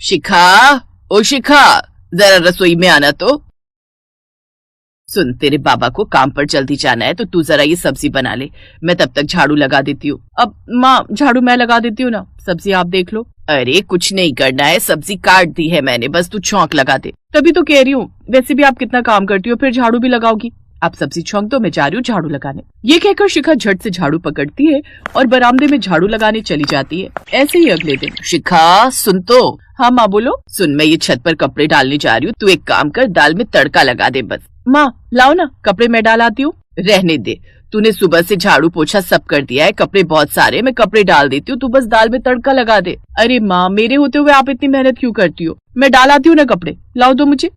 शिखा, ओ शिखा, जरा रसोई में आना तो। सुन, तेरे बाबा को काम पर जल्दी जाना है तो तू जरा ये सब्जी बना ले, मैं तब तक झाड़ू लगा देती हूँ। अब माँ, झाड़ू मैं लगा देती हूँ ना, सब्जी आप देख लो। अरे कुछ नहीं करना है, सब्जी काट दी है मैंने, बस तू छौंक लगा दे। तभी तो कह रही हूँ, वैसे भी आप कितना काम करती हो, फिर झाड़ू भी लगाओगी। आप सब्जी छौंक दो, मैं जा रही हूँ झाड़ू लगाने। ये कहकर शिखा झट से झाड़ू पकड़ती है और बरामदे में झाड़ू लगाने चली जाती है। ऐसे ही अगले दिन। शिखा सुन तो। हाँ माँ बोलो। सुन, मैं ये छत पर कपड़े डालने जा रही हूँ, तू एक काम कर, दाल में तड़का लगा दे बस। माँ लाओ ना, कपड़े मैं डाल आती हूँ। रहने दे, तूने सुबह से झाड़ू पोछा सब कर दिया है, कपड़े बहुत सारे, मैं कपड़े डाल देती हूँ, तू बस दाल में तड़का लगा दे। अरे माँ, मेरे होते हुए आप इतनी मेहनत क्यों करती हो, मैं डाल आती हूँ ना कपड़े, लाओ दो मुझे।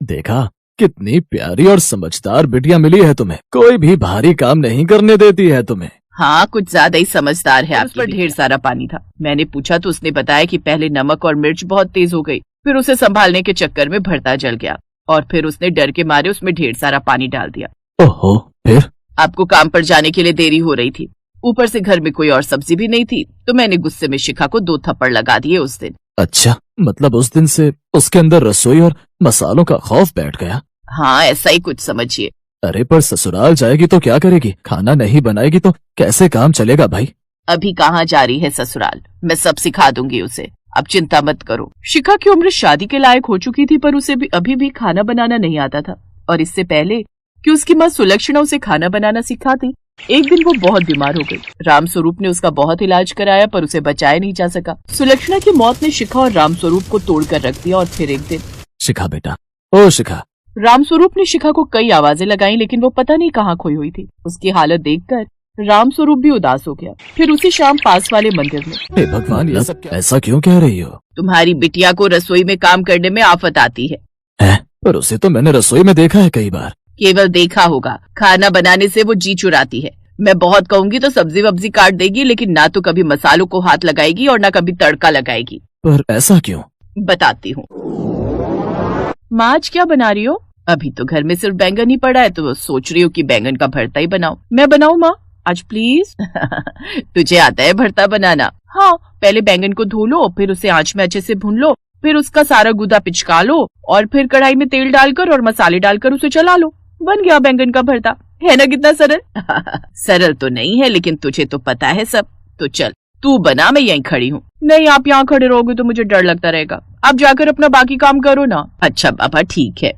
देखा, कितनी प्यारी और समझदार बिटिया मिली है तुम्हें, कोई भी भारी काम नहीं करने देती है तुम्हें। हाँ, कुछ ज्यादा ही समझदार है। उस पर ढेर सारा पानी था। मैंने पूछा तो उसने बताया कि पहले नमक और मिर्च बहुत तेज हो गई, फिर उसे संभालने के चक्कर में भरता जल गया और फिर उसने डर के मारे उसमें ढेर सारा पानी डाल दिया। ओहो, फिर? आपको काम पर जाने के लिए देरी हो रही थी, ऊपर से घर में कोई और सब्जी भी नहीं थी, तो मैंने गुस्से में शिखा को 2 थप्पड़ लगा दिए उस दिन। अच्छा, मतलब उस दिन से उसके अंदर रसोई और मसालों का खौफ बैठ गया। हाँ, ऐसा ही कुछ समझिए। अरे पर ससुराल जाएगी तो क्या करेगी, खाना नहीं बनाएगी तो कैसे काम चलेगा भाई। अभी कहाँ जा रही है ससुराल, मैं सब सिखा दूंगी उसे, अब चिंता मत करो। शिखा की उम्र शादी के लायक हो चुकी थी, पर उसे भी अभी भी खाना बनाना नहीं आता था, और इससे पहले कि उसकी माँ सुलक्षणा उसे खाना बनाना सिखाती, एक दिन वो बहुत बीमार हो गई। रामस्वरूप ने उसका बहुत इलाज कराया, पर उसे बचाया नहीं जा सका। सुलक्षणा की मौत ने शिखा और रामस्वरूप को तोड़कर रख दिया। और फिर एक दिन। शिखा बेटा, ओ शिखा। रामस्वरूप ने शिखा को कई आवाजें लगाई, लेकिन वो पता नहीं कहाँ खोई हुई थी। उसकी हालत देखकर रामस्वरूप भी उदास हो गया। फिर उसी शाम पास वाले मंदिर में। हे भगवान, ये सब ऐसा क्यों कह रही हो? तुम्हारी बिटिया को रसोई में काम करने में आफत आती है। पर उसे तो मैंने रसोई में देखा है कई बार। केवल देखा होगा, खाना बनाने से वो जी चुराती है। मैं बहुत कहूंगी तो सब्जी वब्जी काट देगी, लेकिन ना तो कभी मसालों को हाथ लगाएगी और ना कभी तड़का लगाएगी। पर ऐसा क्यों? बताती हूँ। माँ, आज क्या बना रही हो? अभी तो घर में सिर्फ बैंगन ही पड़ा है, तो सोच रही हूँ कि बैंगन का भरता ही बनाऊं। मैं बनाऊं माँ आज, प्लीज? तुझे आता है भरता बनाना? हाँ, पहले बैंगन को धो लो, फिर उसे आंच में अच्छे से भून लो, फिर उसका सारा गुदा पिचका लो और फिर कढ़ाई में तेल डालकर और मसाले डालकर उसे चला लो, बन गया बैंगन का भरता। है ना कितना सरल? सरल तो नहीं है, लेकिन तुझे तो पता है सब। तो चल तू बना, मैं यहीं खड़ी हूँ। नहीं, आप यहाँ खड़े रहोगे तो मुझे डर लगता रहेगा। आप जाकर अपना बाकी काम करो ना। अच्छा बाबा, ठीक है।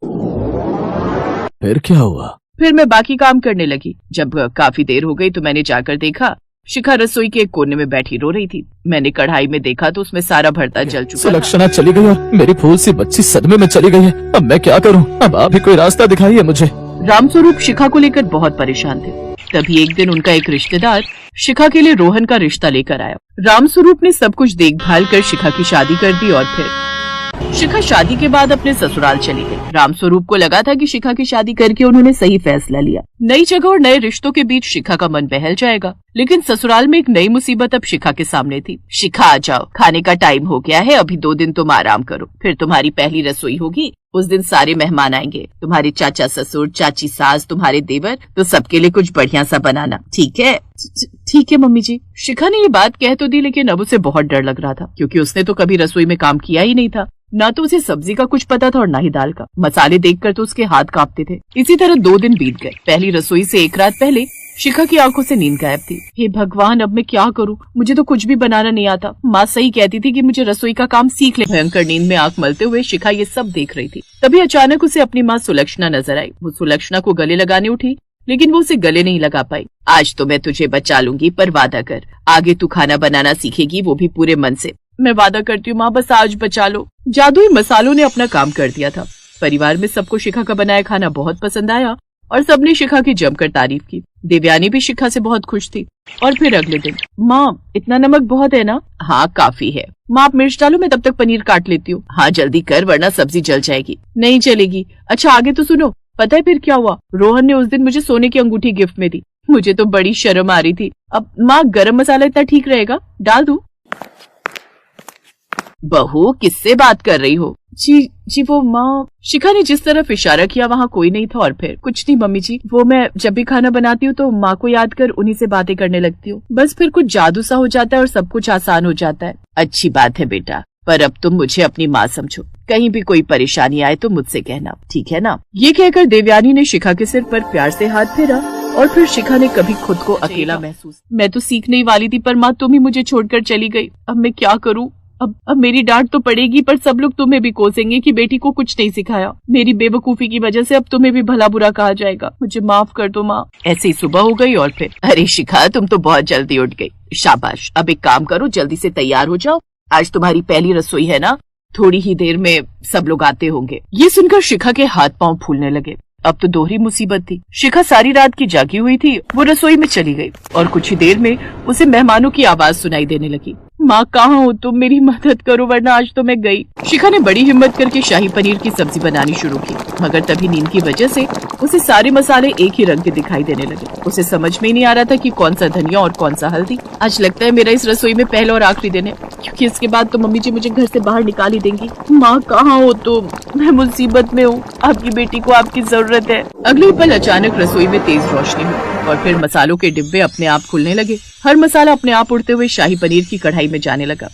फिर क्या हुआ? फिर मैं बाकी काम करने लगी। जब काफी देर हो गई तो मैंने जाकर देखा, शिखा रसोई के एक कोने में बैठी रो रही थी। मैंने कढ़ाई में देखा तो उसमें सारा भरता जल चुका। सुलक्षणा चली गई और मेरी फूल सी बच्ची सदमे में चली गई है। अब मैं क्या करूं? अब आप ही कोई रास्ता दिखाइए मुझे। रामस्वरूप शिखा को लेकर बहुत परेशान थे। तभी एक दिन उनका एक रिश्तेदार शिखा के लिए रोहन का रिश्ता लेकर आया। रामस्वरूप ने सब कुछ देखभाल कर शिखा की शादी कर दी और फिर शिखा शादी के बाद अपने ससुराल चली गई। रामस्वरूप को लगा था कि शिखा की शादी करके उन्होंने सही फैसला लिया। नई जगह और नए रिश्तों के बीच शिखा का मन बहल जाएगा, लेकिन ससुराल में एक नई मुसीबत अब शिखा के सामने थी। शिखा आ जाओ, खाने का टाइम हो गया है, अभी 2 दिन तुम आराम करो, फिर तुम्हारी पहली रसोई होगी। उस दिन सारे मेहमान आएंगे, तुम्हारे चाचा ससुर, चाची सास, तुम्हारे देवर, तो सबके लिए कुछ बढ़िया सा बनाना, ठीक है? ठीक है मम्मी जी। शिखा ने ये बात कह तो दी, लेकिन अब उसे बहुत डर लग रहा था, क्योंकि उसने तो कभी रसोई में काम किया ही नहीं था। ना तो उसे सब्जी का कुछ पता था और ना ही दाल का। मसाले देखकर तो उसके हाथ कांपते थे। इसी तरह 2 दिन बीत गए। पहली रसोई से एक रात पहले शिखा की आंखों से नींद गायब थी। हे भगवान, अब मैं क्या करूं? मुझे तो कुछ भी बनाना नहीं आता। माँ सही कहती थी कि मुझे रसोई का काम सीख ले। भयंकर नींद में आंख मलते हुए शिखा ये सब देख रही थी। तभी अचानक उसे अपनी माँ सुलक्षणा नजर आई। वो सुलक्षणा को गले लगाने उठी, लेकिन वो उसे गले नहीं लगा पाई। आज तो मैं तुझे बचा लूंगी, पर वादा कर, आगे तू खाना बनाना सीखेगी, वो भी पूरे मन से। मैं वादा करती हूँ माँ, बस आज बचा लो। जादुई मसालों ने अपना काम कर दिया था। परिवार में सबको शिखा का बनाया खाना बहुत पसंद आया और सबने शिखा की जमकर तारीफ की। देवयानी भी शिखा से बहुत खुश थी। और फिर अगले दिन, माँ इतना नमक बहुत है ना? हाँ काफी है। माँ आप मिर्च डालो, मैं तब तक पनीर काट लेती हूँ। हाँ जल्दी कर, वरना सब्जी जल जाएगी। नहीं चलेगी। अच्छा आगे तो सुनो। पता है फिर क्या हुआ? रोहन ने उस दिन मुझे सोने की अंगूठी गिफ्ट में दी। मुझे तो बड़ी शर्म आ रही थी। अब माँ, गरम मसाला इतना ठीक रहेगा? डाल दूं? बहू किससे बात कर रही हो? जी वो माँ। शिखा ने जिस तरफ इशारा किया वहाँ कोई नहीं था और फिर कुछ नहीं मम्मी जी, वो मैं जब भी खाना बनाती हूँ तो माँ को याद कर उन्हीं से बातें करने लगती हूँ। बस फिर कुछ जादू सा हो जाता है और सब कुछ आसान हो जाता है। अच्छी बात है बेटा, पर अब तुम मुझे अपनी माँ समझो। कहीं भी कोई परेशानी आए तो मुझसे कहना, ठीक है ना? ये कहकर देवयानी ने शिखा के सिर पर प्यार से हाथ फेरा और फिर शिखा ने कभी खुद को अकेला महसूस। मैं तो सीखने ही वाली थी पर माँ तुम ही मुझे छोड़कर चली गई। अब मैं क्या करूँ? अब मेरी डांट तो पड़ेगी पर सब लोग तुम्हें भी कोसेंगे कि बेटी को कुछ नहीं सिखाया। मेरी बेवकूफी की वजह से अब तुम्हें भी भला बुरा कहा जाएगा। मुझे माफ कर दो माँ। ऐसे ही सुबह हो गई और फिर अरे शिखा, तुम तो बहुत जल्दी उठ गई। शाबाश। अब एक काम करो, जल्दी से तैयार हो जाओ। आज तुम्हारी पहली रसोई है ना, थोड़ी ही देर में सब लोग आते होंगे। ये सुनकर शिखा के हाथ पांव फूलने लगे। अब तो दोहरी मुसीबत थी। शिखा सारी रात की जागी हुई थी, वो रसोई में चली गई और कुछ ही देर में उसे मेहमानों की आवाज सुनाई देने लगी। माँ कहाँ हो तुम? मेरी मदद करो वरना आज तो मैं गई। शिखा ने बड़ी हिम्मत करके शाही पनीर की सब्जी बनानी शुरू की, मगर तभी नींद की वजह से उसे सारे मसाले एक ही रंग के दिखाई देने लगे। उसे समझ में ही नहीं आ रहा था कि कौन सा धनिया और कौन सा हल्दी। आज लगता है मेरा इस रसोई में पहला और आखिरी दिन है, क्योंकि इसके बाद तो मम्मी जी मुझे घर से बाहर निकाल ही देंगी। माँ कहाँ हो तुम? मैं मुसीबत में हूँ, आपकी बेटी को आपकी जरूरत है। अगले पल अचानक रसोई में तेज रोशनी हुई और फिर मसालों के डिब्बे अपने आप खुलने लगे। हर मसाला अपने आप उड़ते हुए शाही पनीर की कढ़ाई में जाने लगा।